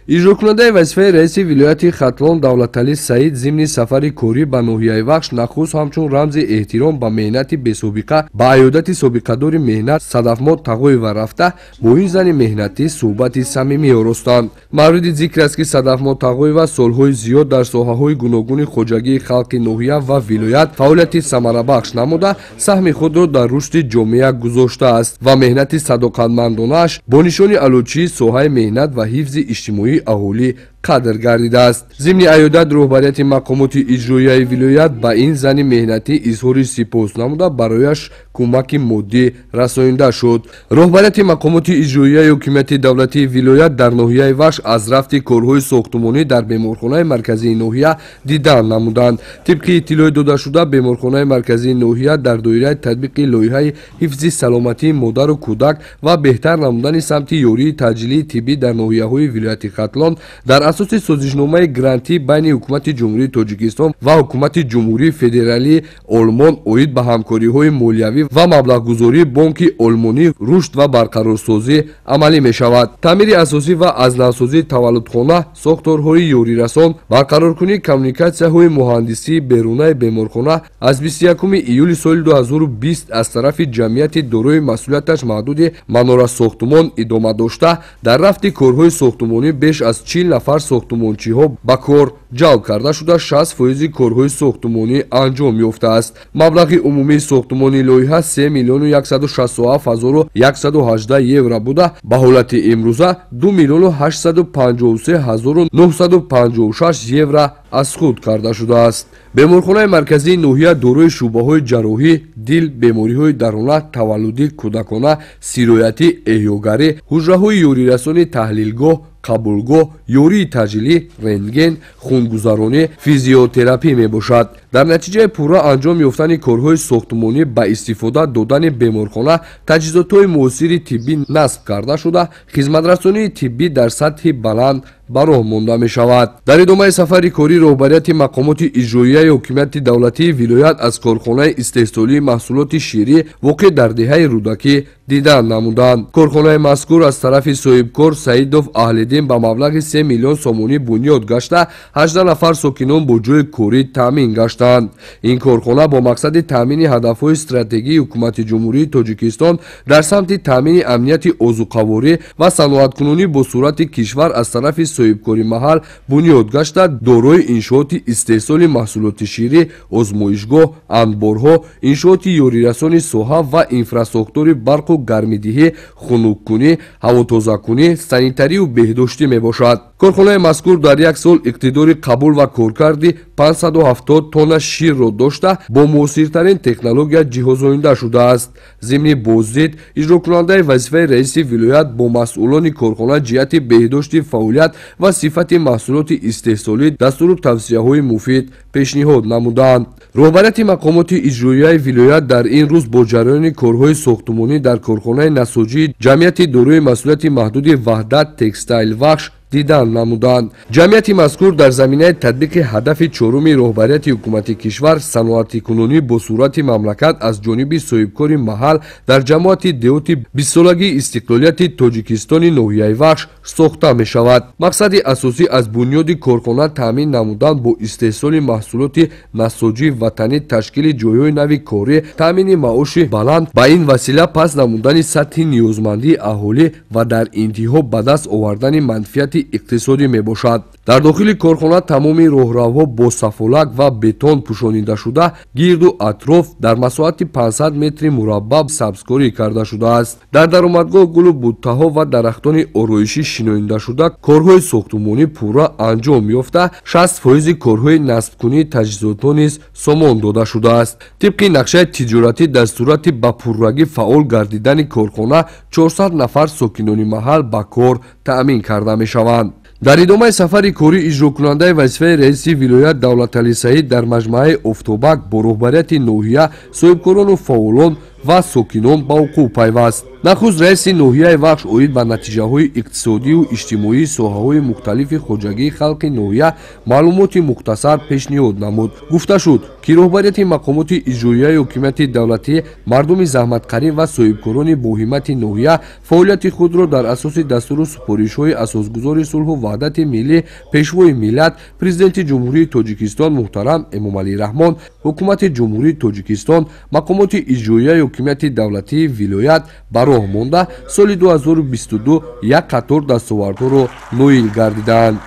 иҷрокунандаи вазифаи раиси вилояти Хатлон Давлаталӣ Саид зимни сафари корӣ ба ноҳияи Вахш нахуст ҳамчун рамзи эҳтиром ба меҳнати бесобиқа ба аёдати собиқадори меҳнат Садафмот Тағоева рафта бо ин зани меҳнатӣ суҳбати самимӣ оростанд. Мавриди зикр аст ки Садафмот Тағоева солҳои зиёд дар соҳаҳои гуногуни хоҷагии халқи ноҳия ва вилоят фаъолияти самарабахш намуда саҳми худро дар рушди ҷомеа гузоштааст ва меҳнати садоқатмандонааш бо нишони алучии соҳаи меҳнат ва ҳифзи иҷтимоии аҳолӣ қадр гардидааст. Зимни аёдат роҳбарияти мақомоти иҷроияи вилоят ба ин зани меҳнатӣ изҳори сипос намуда барояш кӯмаки моддӣ расонида шуд. Роҳбарияти мақомоти иҷроияи ҳокимияти давлатии вилоят дар ноҳияи Вахш аз рафти корҳои сохтумонӣ дар беморхонаи марказии ноҳия дидан намуданд. Тибқи иттилоъ додашуда, беморхонаи марказии ноҳия дар доираи татбиқи лоиҳаи ҳифзи саломатии модару кӯдак ва беҳтар намудани самти ёрии таъҷилии тиббӣ дар ноҳияҳои вилояти Хатлон дар асоси созишномаи грантӣ байни ҳукумати ҷумҳурии Тоҷикистон ва ҳукумати ҷумҳурии федералии Олмон оид ба ҳамкориҳои молиявӣ ва маблағгузории Бонки Олмонӣ рушд ва барқарорсозӣ амалӣ мешавад. таъмири асосӣ ва азнавсозии таваллудхона, сохторҳои ёрирасон, барқароркунии коммуникатсияҳои муҳандисии берунаи беморхона аз 21 июли соли 2020 аз тарафи ҷамъияти дорои масъулияташ маҳдуди манорасохтумон идома дошта, дар рафти корҳои сохтумонӣ беш аз 40 нафар сохтумончиҳо ба кор ҷалб карда шуда 60% корҳои сохтумонӣ анҷом ёфтааст. маблағи умумии сохтумони лоиҳа 3,167,118 евро буда, ба ҳолати имрӯза 2,853,956 евро аз худ карда шудааст. беморхонаи марказии ноҳия дорои шӯъбаҳои ҷарроҳӣ, дил, бемориҳои дарона, таваллудӣ, кӯдакона, сироятӣ, эҳёгарӣ, ҳуҷраҳои ёрирасони таҳлилгоҳ, қабулгоҳ, ёрии таъҷилӣ, рентген, хунгузаронӣ, физиотерапӣ мебошад. дар натиҷаи пурра анҷом ёфтани корҳои сохтумонӣ ба истифода додани беморхона таҷҳизотҳои муосири тиббӣ насб карда шуда, хизматрасонии тиббӣ дар сатҳи баланд ба роҳ монда мешавад. дар идомаи сафари корӣ роҳбарияти мақомоти иҷроияи ҳокимияти давлатии вилоят аз корхонаи истеҳсолии маҳсулоти ширӣ воқеъ дар деҳаи Рудакӣ дидан намуданд. корхонаи мазкур аз тарафи соҳибкор Саидов Аҳлиддин ба маблағи 3 миллион сомонӣ бунёд гашта, 18 нафар сокинон бо ҷои корӣ таъмин гаштанд. ин корхона бо мақсади таъмини ҳадафҳои стратегии ҳукумати ҷумҳурии Тоҷикистон дар самти таъмини амнияти озуқаворӣ ва саноаткунонӣ бо сурати кишвар аз тарафи соҳибкори маҳал бунёд гашта, дорои иншооти истеҳсоли маҳсулоти ширӣ, озмоишгоҳ, анборҳо, иншооти ёрирасони соҳа ва инфраструктури барқу гармидиҳӣ, хунуккунӣ, ҳавотозакунӣ, санитарию беҳдоштӣ мебошад. корхонаи мазкур дар як сол иқтидори қабул ва коркарди 570 тонна ширро дошта, бо муосиртарин технология ҷиҳозонида шудааст. зимни боздид, иҷрокунандаи вазифаи раиси вилоят бо масъулони корхона ҷиҳати беҳдошти фаъолият ва сифати маҳсулоти истеҳсолӣ дастуру тавсияҳои муфид пешниҳод намуданд. роҳбарияти мақомоти иҷроияи вилоят дар ин рӯз бо ҷараёни корҳои сохтумонӣ дар корхонаи насоҷии ҷамъияти дорои масъулияти маҳдуди Ваҳдат Текстайл Вахш дидан намуданд. ҷамъияти мазкур дар заминаи татбиқи ҳадафи чоруми роҳбарияти ҳукумати кишвар, саноатикунонӣ бо сурати мамлакат аз ҷониби соҳибкори маҳал дар ҷамоати деҳоти 20-солагии истиқлолияти Тоҷикистони ноҳияи Вахш сохта мешавад. мақсади асосӣ аз бунёди корхона таъмин намудан бо истеҳсоли маҳсулоти насоҷии ватанӣ, ташкили ҷойҳои нави корӣ, таъмини маоши баланд, ба ин васила паст намудани сатҳи ниёзмандии аҳолӣ ва дар интиҳо ба даст овардани манфиати иқтисодӣ мебошад. дар дохили корхона тамоми роҳравҳо бо сафолак ва бетон пӯшонида шуда, гирду атроф дар масоҳати 500 метри мураббаъ сабзкорӣ карда шудааст. дар даромадгоҳ гулу буттаҳо ва дарахтони ороишӣ шинонида шуда, корҳои сохтумонӣ пурра анҷом ёфта, 60% корҳои насбкунии таҷҳизотҳо низ сомон дода шудааст. тибқи нақшаи тиҷоратӣ дар сурати ба пуррагӣ фаъол гардидани корхона 400 нафар сокинони маҳал ба кор таъмин карда мешаванд. дар идомаи сафари корӣ иҷрокунандаи вазифаи раиси вилоят Давлаталӣ Саид дар маҷмӯаи Офтобак бо роҳбарияти ноҳия, соҳибкорону фаъолон ва сокинон ба вуқӯъ пайваст. нахуст раиси ноҳияи вахш оид ба натиҷаҳои иқтисодию иҷтимоии соҳаҳои мухталифи хоҷагии халқи ноҳия маълумоти мухтасар пешниҳод намуд. гуфта шуд ки роҳбарияти мақомоти иҷроияи ҳокимияти давлатӣ мардуми заҳматкарин ва соҳибкорони боҳиммати ноҳия фаъолияти худро дар асоси дастуру супоришҳои асосгузори сулҳу ваҳдати миллӣ пешвои миллат президенти ҷумҳурии тоҷикистон муҳтарам эмомалӣ раҳмон, ҳукумати ҷумҳурии тоҷикистон, мақомоти иҷроияи ҳокимияти давлатии вилоят ба роҳ монда соли 2022 як қатор дастовардҳоро ноил гардиданд.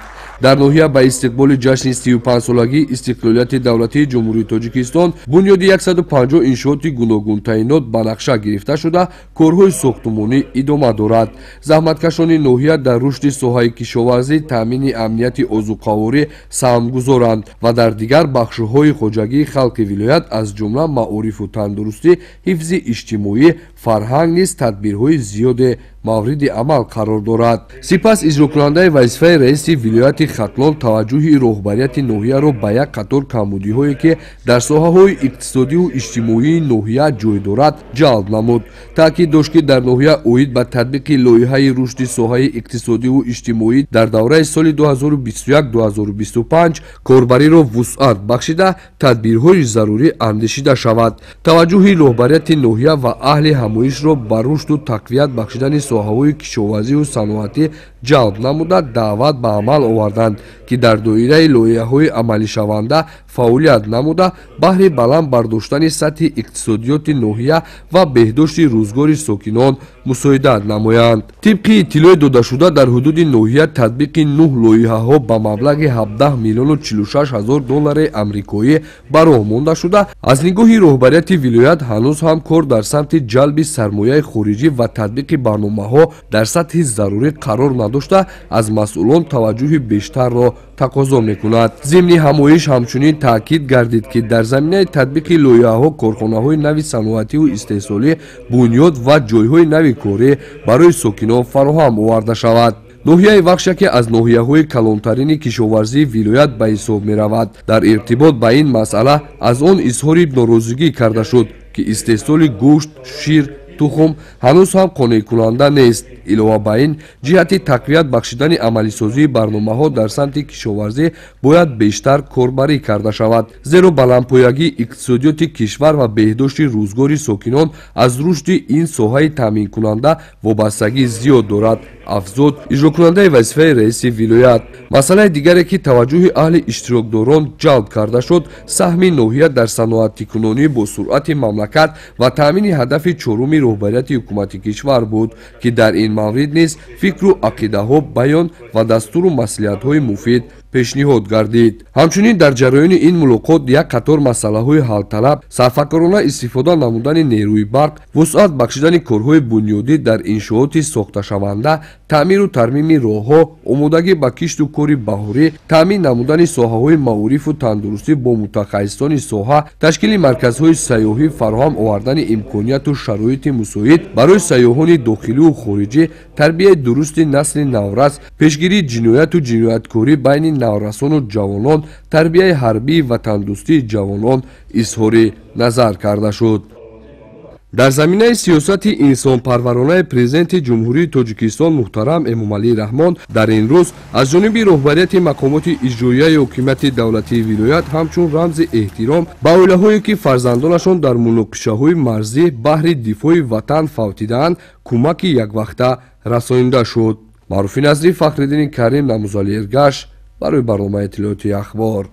дар ноҳия ба истиқболи ҷашни 35-солагии истиқлолияти давлатии ҷумҳурии тоҷикистон бунёди 150 иншооти гуногун таъйинот ба нақша гирифта шуда корҳои сохтумонӣ идома дорад. заҳматкашони ноҳия дар рушди соҳаи кишоварзӣ, таъмини амнияти озуқаворӣ саҳмгузоранд ва дар дигар бахшҳои хоҷагии халқи вилоят аз ҷумла маорифу тандурустӣ, ҳифзи иҷтимоӣ, фарҳанг низ тадбирҳои зиёде мавриди амал қарор дорад. сипас иҷрокунандаи вазифаи раиси вилояти хатлон таваҷҷӯҳи роҳбарияти ноҳияро ба як қатор камбудиҳое ки дар соҳаҳои иқтисодию иҷтимоии ноҳия ҷой дорад ҷалб намуд. таъкид дошт ки дар ноҳия оид ба татбиқи лоиҳаи рушди соҳаи иқтисодию иҷтимоӣ дар давраи соли 2021-2025 корбариро вусъат бахшида тадбирҳои зарурӣ андешида шавад. таваҷҷӯҳи роҳбарияти ноҳия ва аҳли ҳамоишро ба рушду тақвият бахшидани соҳаҳои кишоварзию саноатӣ ҷалб намуда даъват ба амал оварданд ки дар доираи лоиҳаҳои амалишаванда фаъолият намуда баҳри баланд бардоштани сатҳи иқтисодиёти ноҳия ва беҳдошти рӯзгори сокинон мусоидат намоянд. тибқи иттилои додашуда дар ҳудуди ноҳия татбиқи 9 лоиҳаҳо ба маблағи 17 миллиону 46 ҳазор доллари амрикоӣ ба роҳ монда шуда аз нигоҳи роҳбарияти вилоят ҳанӯз ҳам кор дар самти ҷалби сармояи хориҷӣ ва татбиқи барномаҳо дар сатҳи зарурӣ қарор надошта аз масъулон таваҷҷӯҳи бештарро тақозо мекунад. зимни ҳамоиш ҳамчунин таъкид гардид ки дар заминаи татбиқи лоиҳаҳо корхонаҳои нави саноативу истеҳсолӣ, бунёд ва ҷойҳои нави корӣ барои сокинон фароҳам оварда шавад. ноҳияи вахш яке аз ноҳияҳои калонтарини кишоварзии вилоят ба ҳисоб меравад. дар иртибот ба ин масъала аз он изҳори норозигӣ карда шуд ки истеҳсоли гӯшт, шир, тухм ҳанӯз ҳам қонеъкунанда нест. илова ба ин ҷиҳати тақвият бахшидани амалисозии барномаҳо дар самти кишоварзӣ бояд бештар корбарӣ карда шавад, зеро баландпоягии иқтисодиёти кишвар ва беҳдошти рӯзгори сокинон аз рушди ин соҳаи таъминкунанда вобастагӣ зиёд дорад, афзуд иҷрокунандаи вазифаи раиси вилоят. масъалаи дигаре ки таваҷҷӯҳи аҳли иштирокдорон ҷалб карда шуд, саҳми ноҳия дар саноатикунонӣ бо суръати мамлакат ва таъмини ҳадафи чоруми роҳбарияти ҳукумати кишвар буд ки дар ин маврид низ фикру ақидаҳо баён ва дастуру маслиҳатҳои муфид пешниҳод гардид. ҳамчунин дар ҷараёни ин мулоқот як қатор масъалаҳои ҳалталаб, сарфакорона истифода намудани нерӯи барқ, вусъат бахшидани корҳои бунёдӣ дар иншооти сохташаванда, таъмиру тармими роҳҳо, омодагӣ ба кишту кори баҳорӣ, таъмин намудани соҳаҳои маорифу тандурустӣ бо мутахассисони соҳа, ташкили марказҳои сайёҳӣ, фароҳам овардани имконияту шароити мусоид барои сайёҳони дохилию хориҷӣ, тарбияи дурусти насли наврас, пешгирии ҷинояту ҷинояткорӣ байни наврасону ҷавонон, тарбияи ҳарбии ватандӯстии ҷавонон изҳори назар карда шуд. дар заминаи сиёсати инсонпарваронаи президенти ҷумҳурии тоҷикистон муҳтарам эмомалӣ раҳмон дар ин рӯз аз ҷониби роҳбарияти мақомоти иҷроияи ҳокимияти давлатии вилоят ҳамчун рамзи эҳтиром ба оилаҳое ки фарзандонашон дар муноқишаҳои марзӣ баҳри дифои ватан фавтидаанд кӯмаки яквақта расонида шуд. маъруфи назрӣ, Фахриддини Карим, Намузали Эргаш барои барномаи иттилоёти ахбор.